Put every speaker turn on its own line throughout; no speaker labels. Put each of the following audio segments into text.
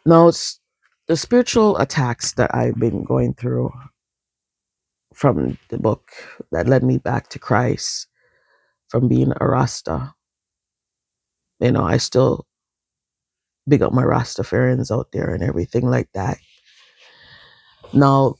Now, it's the spiritual attacks that I've been going through from the book that led me back to Christ from being a Rasta. I still big up my Rastafarians out there and everything like that. Now,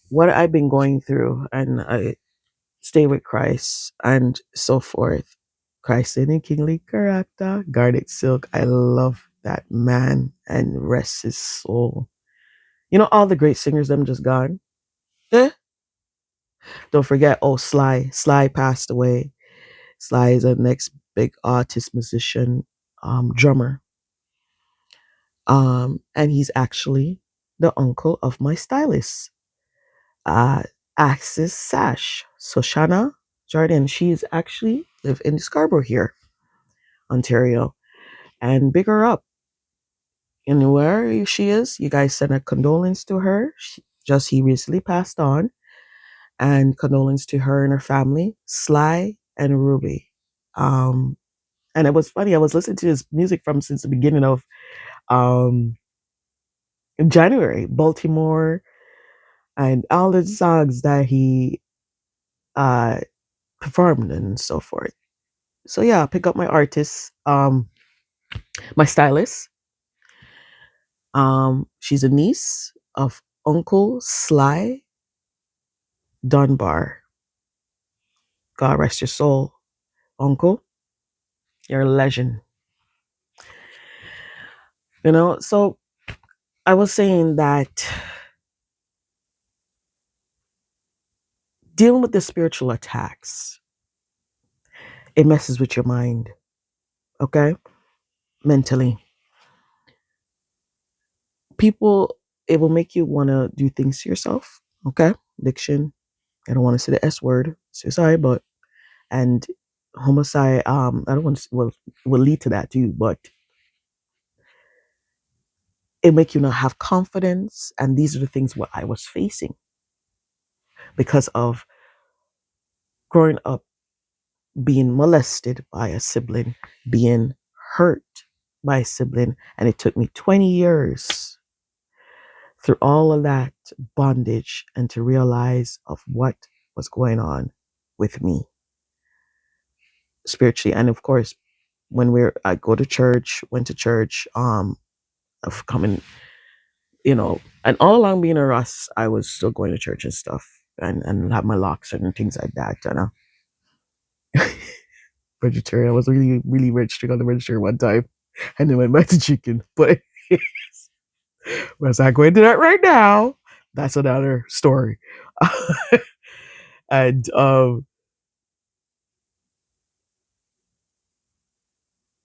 what I've been going through, and I stay with Christ and so forth. Christ in a kingly character, guarded silk. I love that man and rest his soul. All the great singers, them just gone. Eh? Don't forget, Sly. Sly passed away. Sly is the next big artist, musician, drummer. And he's actually the uncle of my stylist, uh, Axis Sash. So Shana Jordan, she's actually live in Scarborough here, Ontario. And big her up. And where she is, you guys send a condolence to her. He recently passed on. And condolence to her and her family, Sly and Ruby. Um, and it was funny. I was listening to his music from since the beginning of um, January, Baltimore, and all the songs that he uh, performed and so forth. So yeah, pick up my artist, my stylist. She's a niece of Uncle Sly Dunbar. God rest your soul, Uncle. You're a legend. So I was saying that dealing with the spiritual attacks, it messes with your mind, okay? Mentally. People, it will make you want to do things to yourself, okay? Addiction. I don't want to say the S word, suicide, but, and homicide, I don't want to, will lead to that too, but it make you not have confidence. And these are the things what I was facing because of growing up, being molested by a sibling, being hurt by a sibling. And it took me 20 years through all of that bondage and to realize of what was going on with me spiritually. And of course, when I go to church, went to church, of coming, and all along being a Russ, I was still going to church and stuff and have my locks and things like that. Vegetarian. I was really, really registering on the register one time and then went back to chicken. But was I going to that right now? That's another story. And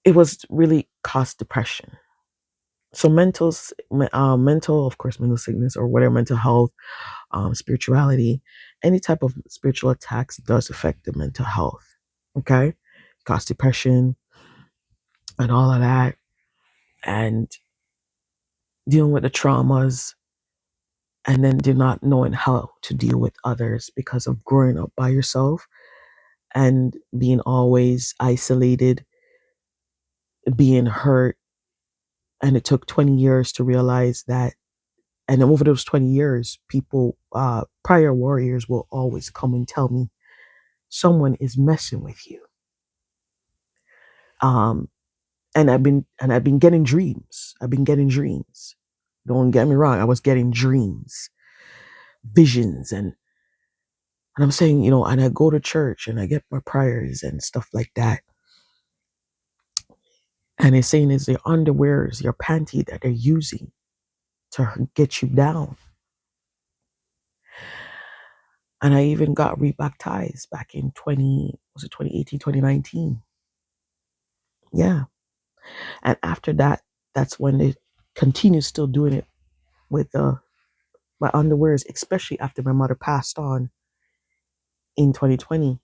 it was really caused depression. So mental, of course, mental sickness or whatever, mental health, spirituality, any type of spiritual attacks does affect the mental health. Okay, cause depression and all of that, and dealing with the traumas, and then do not knowing how to deal with others because of growing up by yourself and being always isolated, being hurt. And it took 20 years to realize that. And over those 20 years, people, prior warriors will always come and tell me someone is messing with you. Um, and I've been getting dreams. I've been getting dreams. Don't get me wrong. I was getting dreams, visions, and I'm saying, and I go to church and I get my prayers and stuff like that. And it's saying it's their underwears, your panty that they're using to get you down. And I even got rebaptized back in 2018, 2019. Yeah. And after that, that's when it continues still doing it with my underwears, especially after my mother passed on in 2020.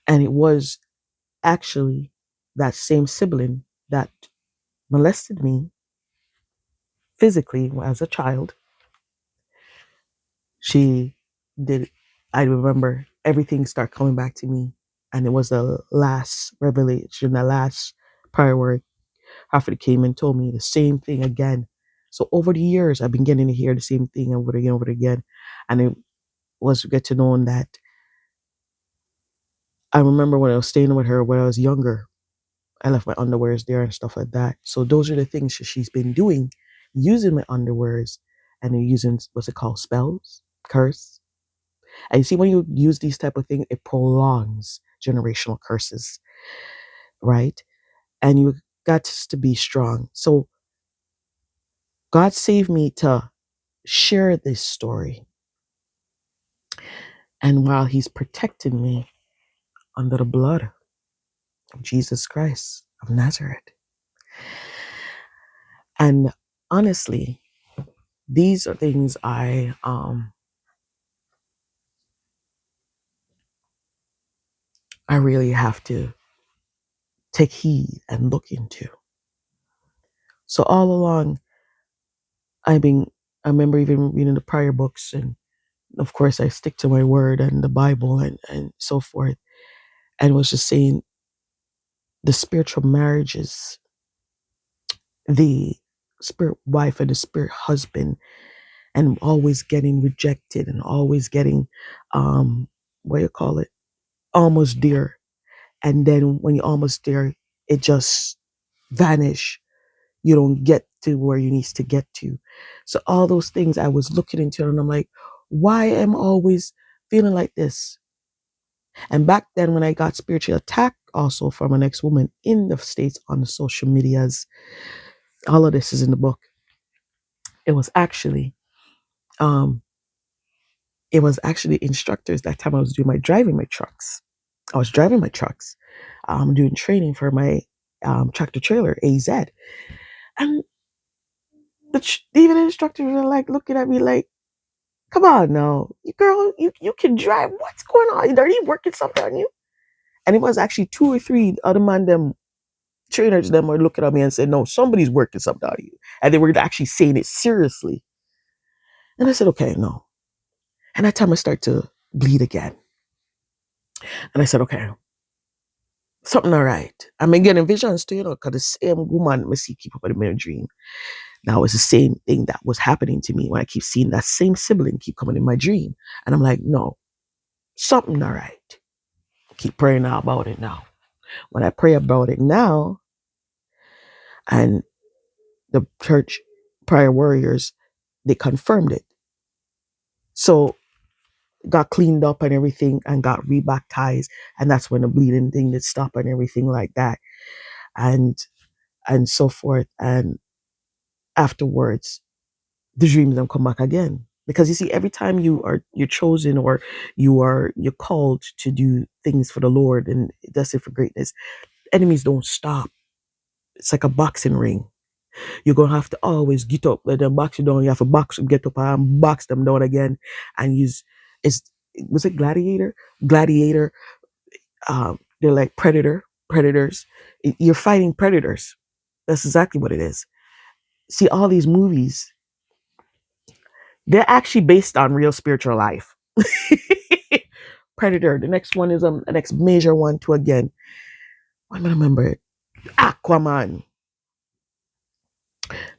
And it was actually that same sibling that molested me physically as a child. She did, I remember everything started coming back to me. And it was the last revelation, the last Prophet came and told me the same thing again. So over the years, I've been getting to hear the same thing over and again. And it was get to know that I remember when I was staying with her when I was younger, I left my underwears there and stuff like that. So those are the things she's been doing, using my underwears and then using what's it called, spells, curse. And you see, when you use these type of things, it prolongs generational curses, right? And you got to be strong. So God saved me to share this story. And while He's protecting me under the blood of Jesus Christ of Nazareth, and honestly, these are things I really have to take heed and look into. So all along, I've been, I remember even reading the prior books, and of course I stick to my word and the Bible and so forth, and was just saying the spiritual marriages, the spirit wife and the spirit husband, and always getting rejected and always getting, what you call it, almost there. And then when you're almost there, it just vanish. You don't get to where you need to get to. So all those things I was looking into, and I'm like, why am I always feeling like this? And back then, when I got spiritually attacked also from an ex-woman in the States on the social medias, all of this is in the book. It was actually, um, it was actually instructors. That time I was doing my driving my trucks. I was driving my trucks, doing training for my tractor trailer AZ, and even the instructors were like looking at me like, "Come on, now, you girl, you can drive. What's going on? Are you working something on you?" And it was actually two or three other man them trainers them were looking at me and said, "No, somebody's working something on you," and they were actually saying it seriously. And I said, "Okay, no." And that time I start to bleed again, and I said, "Okay, something all right." I'm getting visions too, because the same woman I see keep up with my dream. Now it's the same thing that was happening to me when I keep seeing that same sibling keep coming in my dream. And I'm like, no, something all right. Keep praying now about it now. When I pray about it now, and the church prior warriors, they confirmed it. So got cleaned up and everything and got rebaptized. And that's when the bleeding thing did stop and everything like that. And so forth. And afterwards, the dreams don't come back again. Because you see, every time you're chosen or you're called to do things for the Lord and that's it for greatness, enemies don't stop. It's like a boxing ring. You're gonna have to always get up, let them box you down. You have to box them, get up and box them down again, and use it's was it gladiator? Gladiator. They're like predators. You're fighting predators. That's exactly what it is. See, all these movies, they're actually based on real spiritual life. Predator. The next one is the next major one too again. I'm gonna remember it. Aquaman.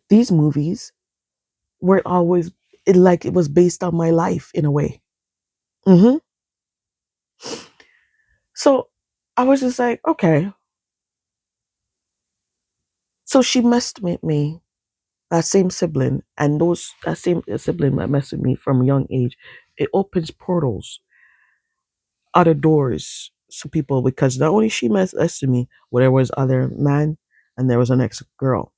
These movies were always like it was based on my life in a way. hmm So I was just like, okay. So she messed with me, that same sibling, and that same sibling that messed with me from a young age. It opens portals, other doors, to people because not only she messed with me, but there was other man and there was an ex girl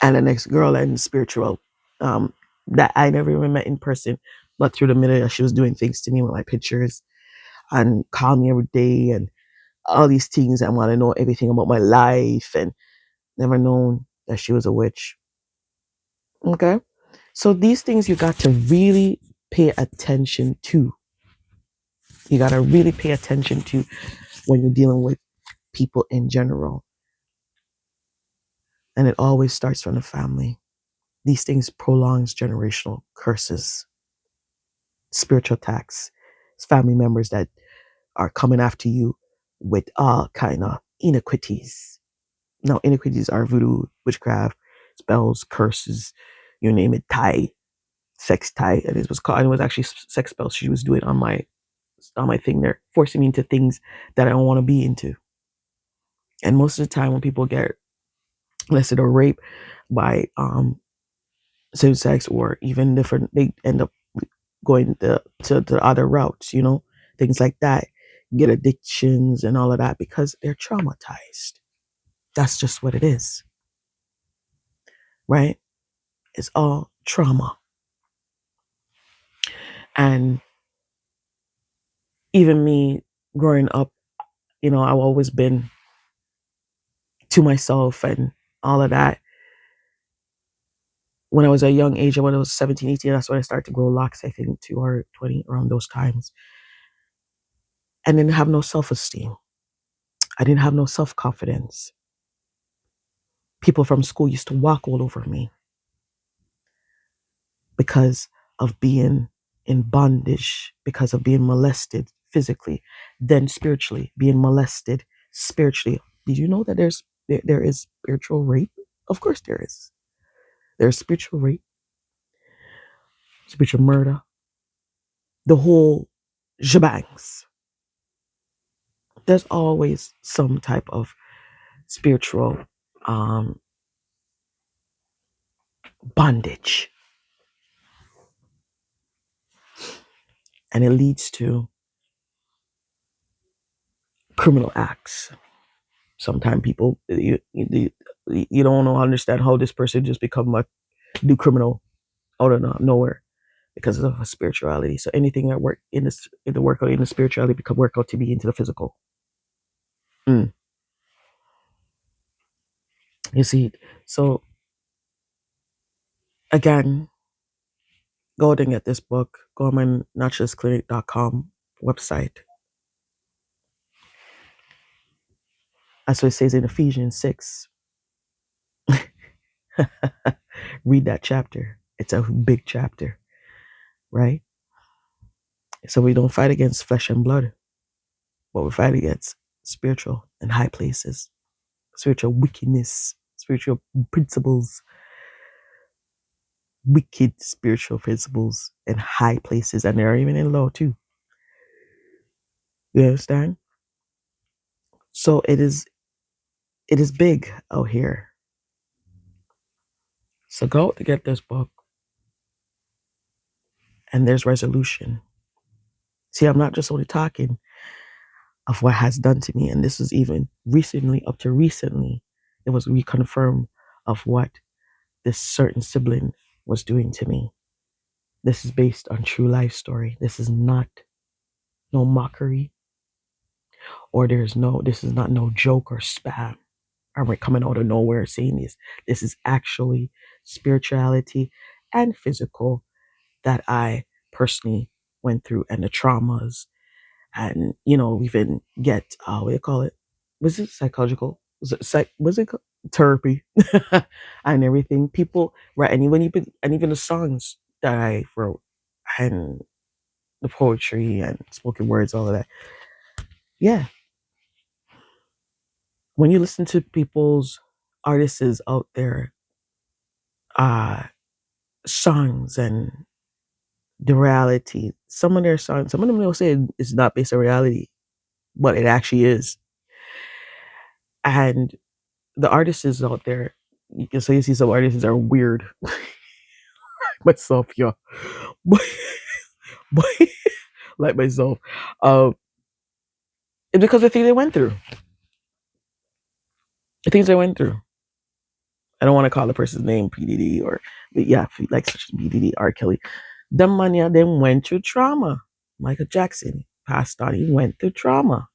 and an ex girl and spiritual, um, that I never even met in person, but through the media she was doing things to me with my pictures and call me every day and all these things and want to know everything about my life and never known that she was a witch. Okay. So these things you got to really pay attention to. You got to really pay attention to when you're dealing with people in general. And it always starts from the family. These things prolongs generational curses, spiritual attacks. It's family members that are coming after you with all kind of iniquities. Now, iniquities are voodoo, witchcraft, spells, curses, you name it, tie, sex tie. And it was called, and it was actually sex spells she was doing on my thing there, forcing me into things that I don't want to be into. And most of the time when people get molested or raped by same sex or even different, they end up going to the other routes, things like that, get addictions and all of that because they're traumatized. That's just what it is, right? It's all trauma. And even me growing up, I've always been to myself and all of that. When I was a young age, when I was 17, 18, that's when I started to grow locks, I think, 2 or 20, around those times. And didn't have no self-esteem. I didn't have no self-confidence. People from school used to walk all over me because of being in bondage, because of being molested physically, then spiritually, being molested spiritually. Did you know that there is spiritual rape? Of course there is. There's spiritual rape, spiritual murder, the whole shebangs. There's always some type of spiritual um, bondage, and it leads to criminal acts. Sometimes people you don't understand how this person just become a new criminal out of nowhere because of a spirituality. So anything that work in the workout in the spirituality become workout to be into the physical. Mm. You see, so again, go out and get this book. Go on my naturalistclinic.com website. That's what it says in Ephesians 6. Read that chapter. It's a big chapter, right? So we don't fight against flesh and blood, but we fight against spiritual and high places, spiritual wickedness, spiritual principles, wicked spiritual principles in high places, and they're even in low too. You understand? So it is big out here. So go to get this book, and there's resolution. See, I'm not just only talking of what has done to me, and this is even recently, up to recently, it was reconfirmed of what this certain sibling was doing to me. This is based on true life story. This is not no mockery, or this is not no joke or spam. Or we're coming out of nowhere saying this. This is actually spirituality and physical that I personally went through, and the traumas, and even get what do you call it? Was it psychological? Was it therapy and everything? People, right? And even the songs that I wrote, and the poetry and spoken words, all of that. Yeah, when you listen to people's artists out there, uh, songs and the reality, some of their songs, some of them will say it's not based on reality, but it actually is. And the artists out there, you see some artists are weird, myself, yeah, but, but like myself, um, it's because of the things they went through, the things they went through. I don't want to call the person's name PDD but yeah, like such as PDD, R. Kelly. Them man, yeah, them went through trauma. Michael Jackson passed on, he went through trauma.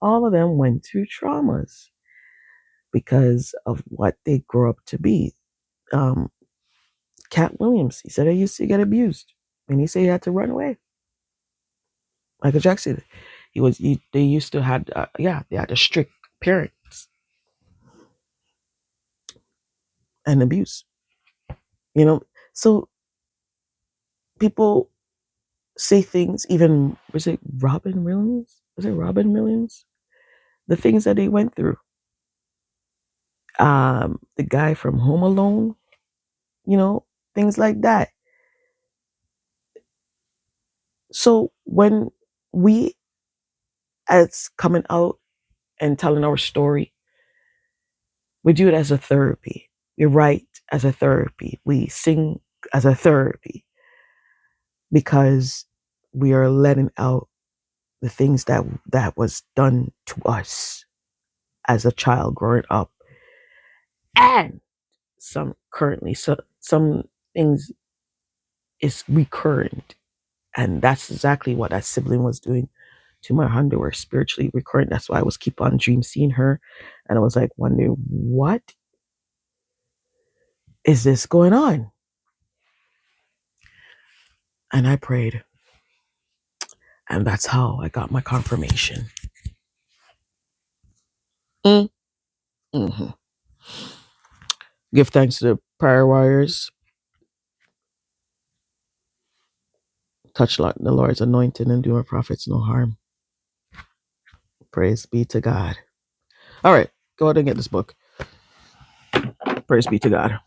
All of them went through traumas because of what they grew up to be. Um, Cat Williams, he said he used to get abused, and he said he had to run away. Michael Jackson, they used to had, they had a strict parents and abuse. You know, so people say things. Even was it Robin Williams? Was it Robin Williams? The things that they went through. The guy from Home Alone, you know, things like that. So when we as coming out and telling our story, we do it as a therapy. We write as a therapy. We sing as a therapy because we are letting out the things that was done to us as a child growing up, and some currently. So some things is recurrent, and that's exactly what that sibling was doing to my underwear, spiritually recurrent. That's why I was keep on dream seeing her, and I was like wondering what is this going on, and I prayed, and that's how I got my confirmation. Mm. hmm Give thanks to the prayer warriors. Touch the Lord's anointing and do our prophets no harm. Praise be to God. All right, go ahead and get this book. Praise be to God.